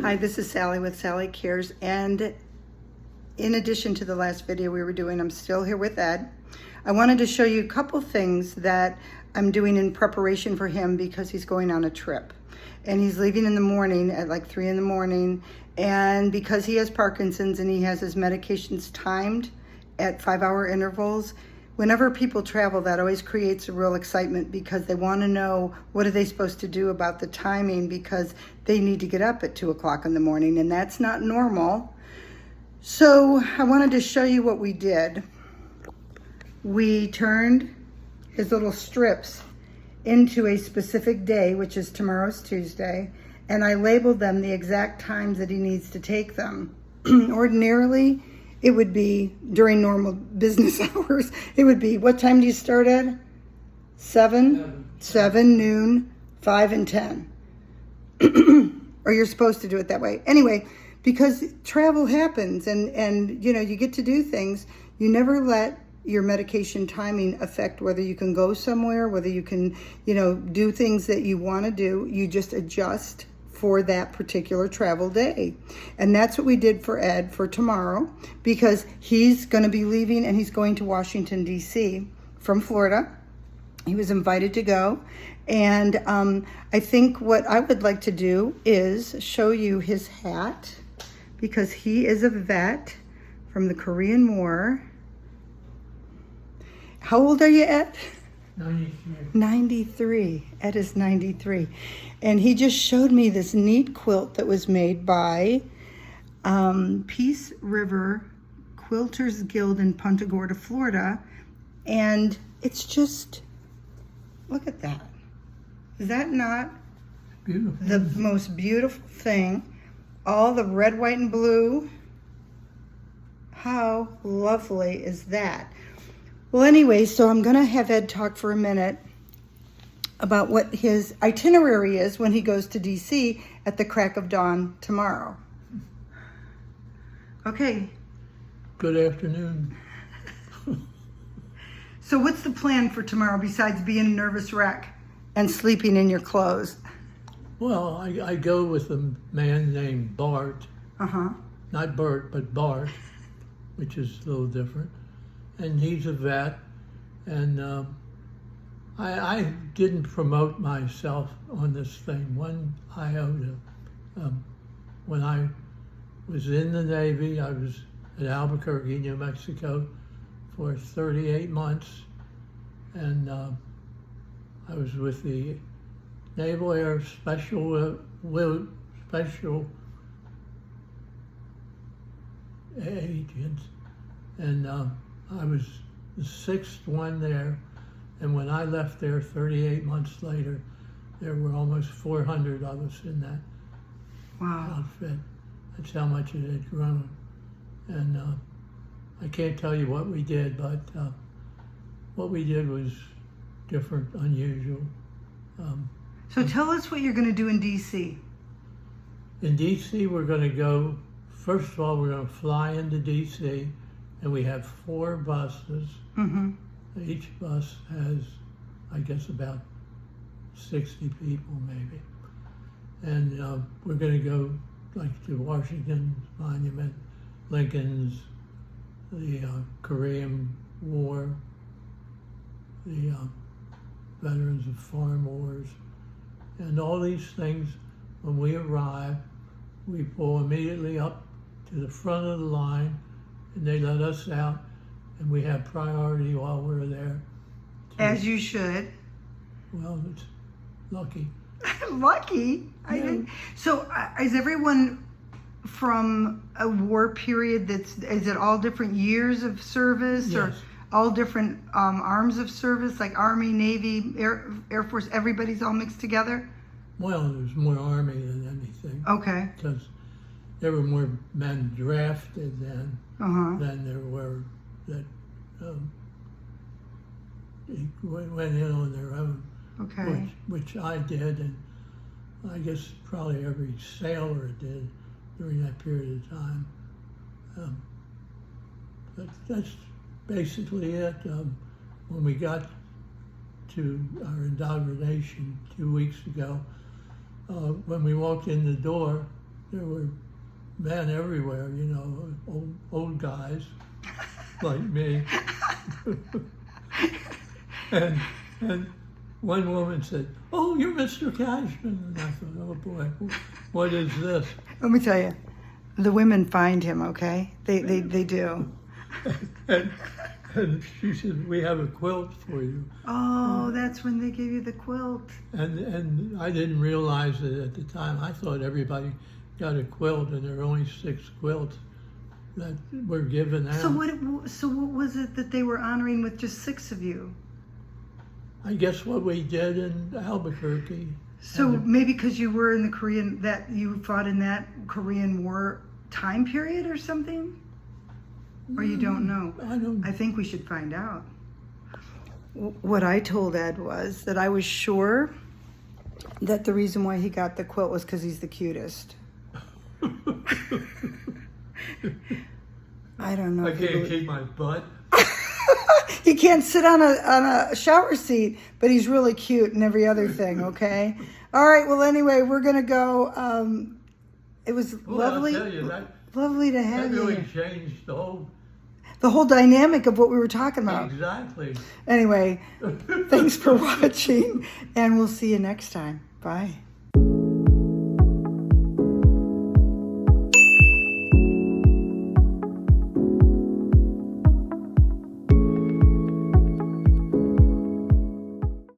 Hi, this is Sally with Sally Cares, and in addition to the last video we were doing, I'm still here with Ed. I wanted to show you a couple things that I'm doing in preparation for him because he's going on a trip. And he's leaving in the morning at like 3 in the morning, and because he has Parkinson's and he has his medications timed at 5-hour intervals, whenever people travel, that always creates a real excitement because they want to know what are they supposed to do about the timing, because they need to get up at 2 o'clock in the morning, and that's not normal. So I wanted to show you what we did. We turned his little strips into a specific day, which is tomorrow's Tuesday, and I labeled them the exact times that he needs to take them. Ordinarily, it would be during normal business hours. It would be, what time do you start at? 7, noon, 5, and 10. Or you're supposed to do it that way. Anyway, because travel happens and you know, you get to do things, you never let your medication timing affect whether you can go somewhere, whether you can, you know, do things that you want to do. You just adjust for that particular travel day. And that's what we did for Ed for tomorrow, because he's going to be leaving and he's going to Washington D.C. from Florida. He was invited to go. And I think what I would like to do is show you his hat, because he is a vet from the Korean War. How old are you, Ed? 93. Ed is 93. And he just showed me this neat quilt that was made by Peace River Quilters Guild in Punta Gorda, Florida. And it's just, look at that. Is that not beautiful? The most beautiful thing? All the red, white, and blue. How lovely is that? Well, anyway, so I'm going to have Ed talk for a minute about what his itinerary is when he goes to D.C. at the crack of dawn tomorrow. Okay. Good afternoon. So what's the plan for tomorrow besides being a nervous wreck and sleeping in your clothes? Well, I go with a man named Bart. Uh-huh. Not Bert, but Bart, which is a little different. And he's a vet, and I didn't promote myself on this thing one iota. When I was in the Navy, I was at Albuquerque, New Mexico for 38 months, and I was with the Naval Air Special Agents, and I was the 6th one there, and when I left there 38 months later, there were almost 400 of us in that outfit. That's how much it had grown. And I can't tell you what we did, but what we did was different, unusual. So tell us what you're going to do in D.C. In D.C., we're going to go, first of all, we're going to fly into D.C., and we have 4 buses. Mm-hmm. Each bus has, I guess, about 60 people maybe. And we're going to go like to Washington Monument, Lincoln's, the Korean War, the Veterans of Foreign Wars, and all these things. When we arrive, we pull immediately up to the front of the line, and they let us out, and we have priority while we're there. As you should. Well, it's lucky. Lucky? Yeah. I didn't. So is everyone from a war period is it all different years of service? Yes. Or all different arms of service, like Army, Navy, Air Force, everybody's all mixed together? Well, there's more Army than anything. Okay. Because there were more men drafted then than there were that went in on their own. Okay. Which I did, and I guess probably every sailor did during that period of time. But that's basically it. When we got to our indoctrination 2 weeks ago, when we walked in the door, there were men everywhere, you know, old guys like me. and one woman said, "Oh, you're Mr. Cashman." And I thought, "Oh boy, what is this?" Let me tell you, the women find him, okay? They do. And she said, "We have a quilt for you." Oh, that's when they gave you the quilt. And I didn't realize it at the time. I thought everybody got a quilt, and there were only 6 quilts that were given out. So what was it that they were honoring with just 6 of you? I guess what we did in Albuquerque. So maybe because you were in the Korean, that you fought in that Korean War time period or something? Or you don't know? I think we should find out. What I told Ed was that I was sure that the reason why he got the quilt was because he's the cutest. I don't know. I can't keep my butt. He can't sit on a shower seat, but he's really cute and every other thing, okay? All right, well, anyway, we're going to go. It was lovely, I'll tell you, lovely to have that really you. changed The whole dynamic of what we were talking about. Exactly. Anyway, thanks for watching, and we'll see you next time. Bye.